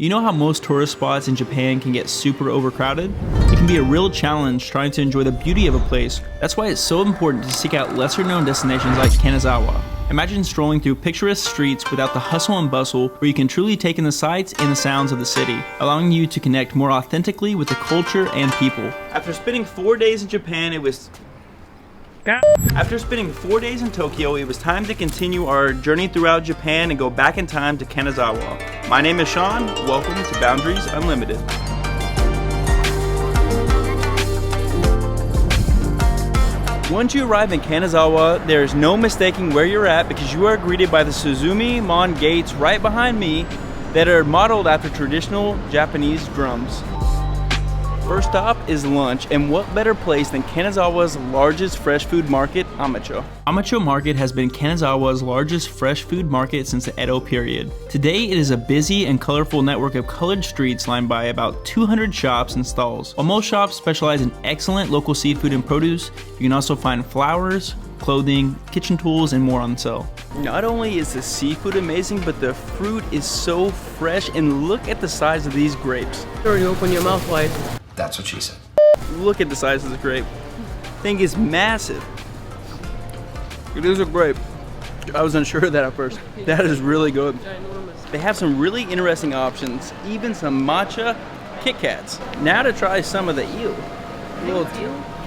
You know how most tourist spots in Japan can get super overcrowded? It can be a real challenge trying to enjoy the beauty of a place. That's why it's so important to seek out lesser known destinations like Kanazawa. Imagine strolling through picturesque streets without the hustle and bustle, where you can truly take in the sights and the sounds of the city, allowing you to connect more authentically with the culture and people. After spending 4 days in Japan, After spending 4 days in Tokyo, it was time to continue our journey throughout Japan and go back in time to Kanazawa. My name is Sean. Welcome to Boundaries Unlimited. Once you arrive in Kanazawa, there is no mistaking where you're at because you are greeted by the Suzumi Mon gates right behind me that are modeled after traditional Japanese drums. First stop is lunch, and what better place than Kanazawa's largest fresh food market, Omicho. Omicho Market has been Kanazawa's largest fresh food market since the Edo period. Today it is a busy and colorful network of colored streets lined by about 200 shops and stalls. While most shops specialize in excellent local seafood and produce, you can also find flowers, clothing, kitchen tools, and more on sale. Not only is the seafood amazing, but the fruit is so fresh, and look at the size of these grapes. Sure, you open your mouth wide. That's what she said. Look at the size of the grape. Thing is massive. It is a grape. I was unsure of that at first. That is really good. They have some really interesting options, even some matcha Kit Kats. Now to try some of the eel.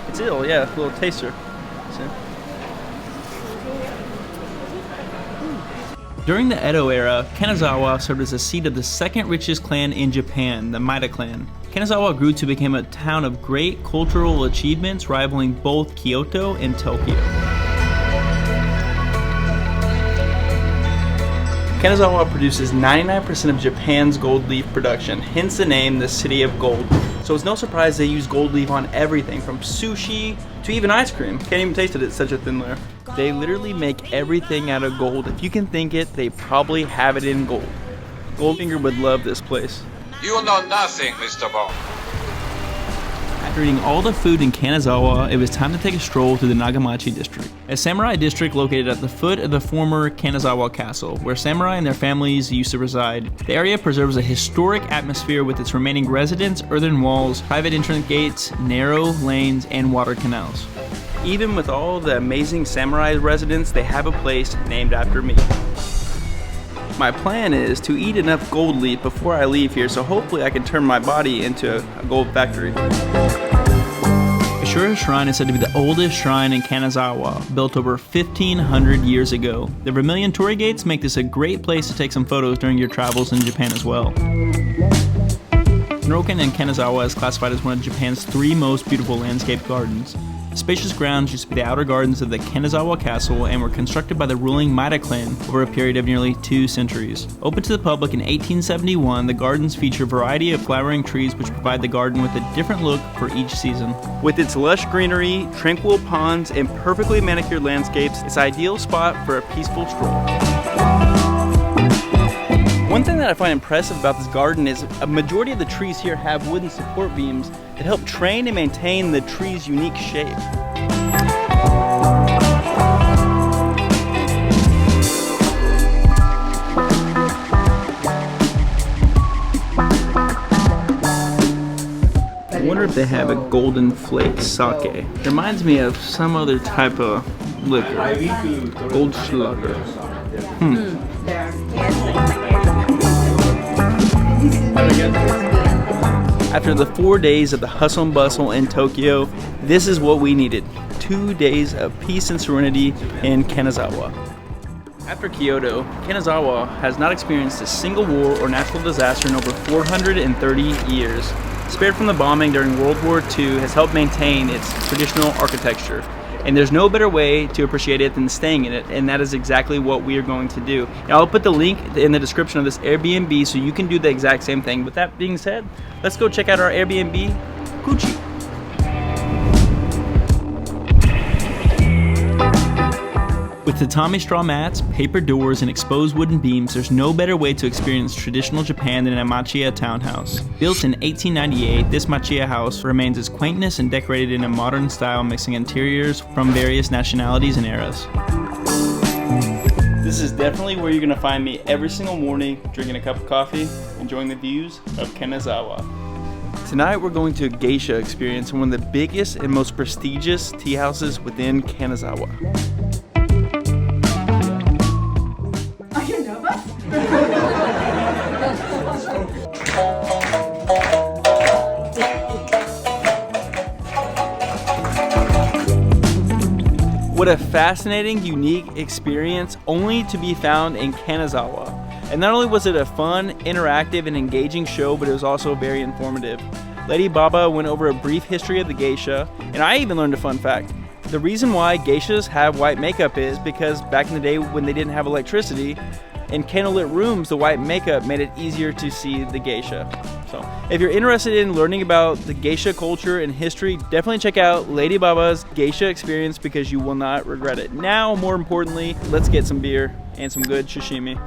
It's eel, yeah, a little taster. So. During the Edo era, Kanazawa served as the seat of the second richest clan in Japan, the Maida clan. Kanazawa grew to become a town of great cultural achievements, rivaling both Kyoto and Tokyo. Kanazawa produces 99% of Japan's gold leaf production, hence the name the City of Gold. So it's no surprise they use gold leaf on everything from sushi to even ice cream. Can't even taste it, it's such a thin layer. They literally make everything out of gold. If you can think it, they probably have it in gold. Goldfinger would love this place. You know nothing, Mr. Bond. After eating all the food in Kanazawa, it was time to take a stroll through the Nagamachi district, a samurai district located at the foot of the former Kanazawa Castle, where samurai and their families used to reside. The area preserves a historic atmosphere with its remaining residents, earthen walls, private entrance gates, narrow lanes, and water canals. Even with all the amazing samurai residents, they have a place named after me. My plan is to eat enough gold leaf before I leave here, so hopefully I can turn my body into a gold factory. Ishiura Shrine is said to be the oldest shrine in Kanazawa, built over 1,500 years ago. The Vermilion Torii Gates make this a great place to take some photos during your travels in Japan as well. Kenrokuen in Kanazawa is classified as one of Japan's 3 most beautiful landscape gardens. The spacious grounds used to be the outer gardens of the Kanazawa Castle and were constructed by the ruling Maida clan over a period of nearly 2 centuries. Open to the public in 1871, the gardens feature a variety of flowering trees which provide the garden with a different look for each season. With its lush greenery, tranquil ponds, and perfectly manicured landscapes, it's an ideal spot for a peaceful stroll. One thing that I find impressive about this garden is a majority of the trees here have wooden support beams that help train and maintain the tree's unique shape. I wonder if they have a golden flake sake. It reminds me of some other type of liquor. Goldschlager. After the 4 days of the hustle and bustle in Tokyo, this is what we needed. 2 days of peace and serenity in Kanazawa. After Kyoto, Kanazawa has not experienced a single war or natural disaster in over 430 years. Spared from the bombing during World War II has helped maintain its traditional architecture. And there's no better way to appreciate it than staying in it, and that is exactly what we are going to do. Now, I'll put the link in the description of this Airbnb so you can do the exact same thing. With that being said, let's go check out our Airbnb, Gucci. With tatami straw mats, paper doors, and exposed wooden beams, there's no better way to experience traditional Japan than a machiya townhouse. Built in 1898, this machiya house remains its quaintness and decorated in a modern style, mixing interiors from various nationalities and eras. This is definitely where you're going to find me every single morning, drinking a cup of coffee, enjoying enjoying the views of Kanazawa. Tonight we're going to a Geisha experience in one of the biggest and most prestigious tea houses within Kanazawa. Are you nervous? What a fascinating, unique experience only to be found in Kanazawa. And not only was it a fun, interactive, and engaging show, but it was also very informative. Lady Baba went over a brief history of the geisha, and I even learned a fun fact. The reason why geishas have white makeup is because back in the day when they didn't have electricity, in candlelit rooms, the white makeup made it easier to see the geisha. So, if you're interested in learning about the geisha culture and history, definitely check out Lady Baba's geisha experience because you will not regret it. Now, more importantly, let's get some beer and some good sashimi.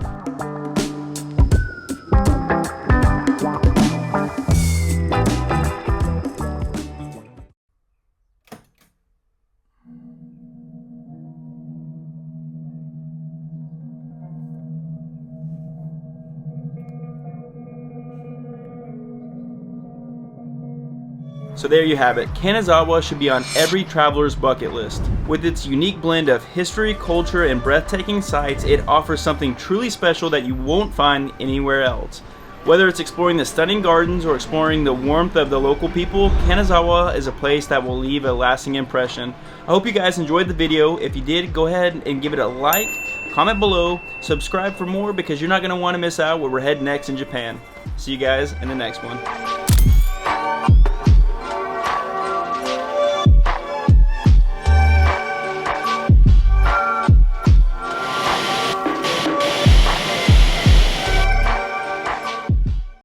So there you have it. Kanazawa should be on every traveler's bucket list. With its unique blend of history, culture, and breathtaking sights, it offers something truly special that you won't find anywhere else. Whether it's exploring the stunning gardens or exploring the warmth of the local people, Kanazawa is a place that will leave a lasting impression. I hope you guys enjoyed the video. If you did, go ahead and give it a like, comment below, subscribe for more because you're not going to want to miss out where we're heading next in Japan. See you guys in the next one.